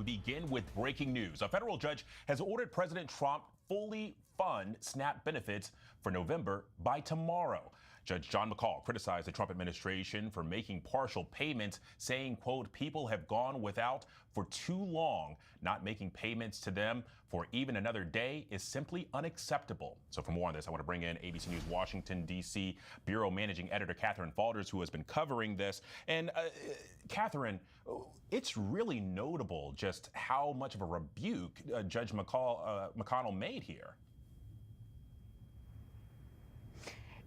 begin with breaking news. A federal judge has ordered President Trump fully fund SNAP benefits for November by tomorrow. Judge John McCall criticized the Trump administration for making partial payments, saying, quote, people have gone without for too long. Not making payments to them for even another day is simply unacceptable. So for more on this, I want to bring in ABC News Washington, D.C. Bureau Managing Editor Catherine Falders, who has been covering this. And Catherine, it's really notable just how much of a rebuke Judge McConnell made here.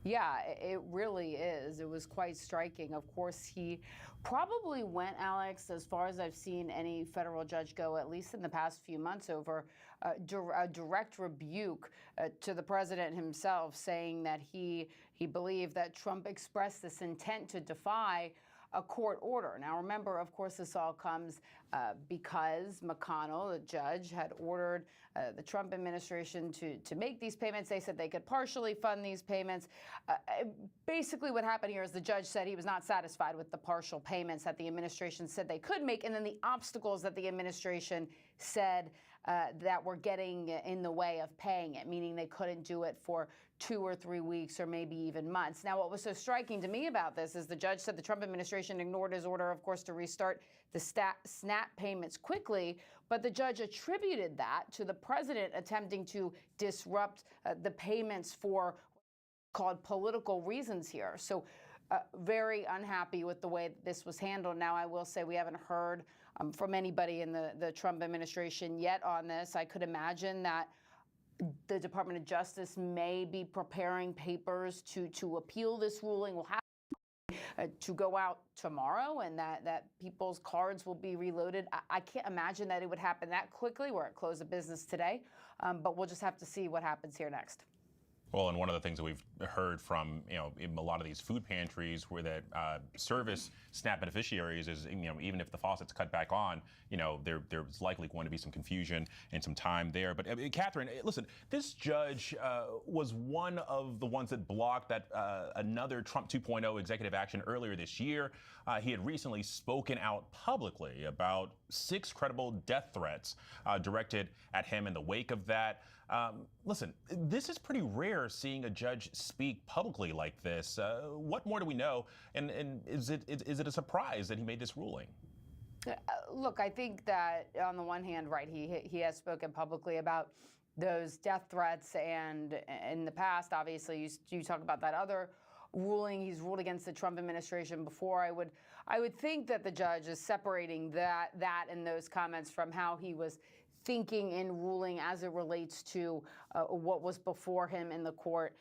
Yeah, it really is. It was quite striking. Of course, he probably went, Alex, as far as I've seen any federal judge go, at least in the past few months, over a direct rebuke to the president himself, saying that he believed that Trump expressed this intent to defy a court order. Now, remember, of course, this all comes because McConnell, the judge, had ordered the Trump administration to make these payments. They said they could partially fund these payments. Basically, what happened here is the judge said he was not satisfied with the partial payments that the administration said they could make, and then the obstacles that the administration said that were getting in the way of paying it, meaning they couldn't do it for 2 or 3 weeks or maybe even months. Now, what was so striking to me about this is the judge said the Trump administration ignored his order, of course, to restart the SNAP payments quickly, but the judge attributed that to the president attempting to disrupt the payments for called political reasons here. So very unhappy with the way this was handled. Now, I will say we haven't heard from anybody in the Trump administration yet on this. I could imagine that the Department of Justice may be preparing papers to appeal this ruling. We'll have to go out tomorrow, and that people's cards will be reloaded. I can't imagine that it would happen that quickly. We're at close of business today, but we'll just have to see what happens here next. Well, and one of the things that we've heard from, in a lot of these food pantries where that service SNAP beneficiaries is, even if the faucet's cut back on, there's likely going to be some confusion and some time there. But Catherine, listen, this judge was one of the ones that blocked that another Trump 2.0 executive action earlier this year. He had recently spoken out publicly about 6 credible death threats directed at him in the wake of that. Listen, this is pretty rare seeing a judge speak publicly like this. What more do we know? And is it a surprise that he made this ruling? Look, I think that on the one hand, right, he has spoken publicly about those death threats, and in the past, obviously, you talk about that other ruling. He's ruled against the Trump administration before. I would think that the judge is separating that and those comments from how he was thinking in ruling as it relates to what was before him in the court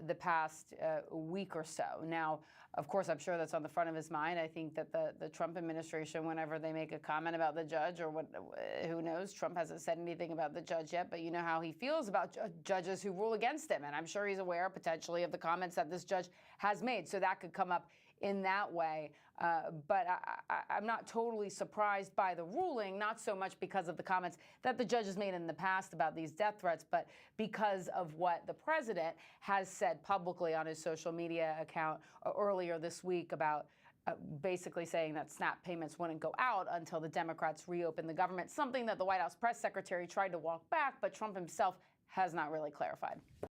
the past week or so. Now, of course, I'm sure that's on the front of his mind. I think that the Trump administration, whenever they make a comment about the judge or who knows, Trump hasn't said anything about the judge yet, but you know how he feels about judges who rule against him. And I'm sure he's aware potentially of the comments that this judge has made. So that could come up in that way. But I'm not totally surprised by the ruling, not so much because of the comments that the judge has made in the past about these death threats, but because of what the president has said publicly on his social media account earlier this week about basically saying that SNAP payments wouldn't go out until the Democrats reopen the government, something that the White House press secretary tried to walk back, but Trump himself has not really clarified.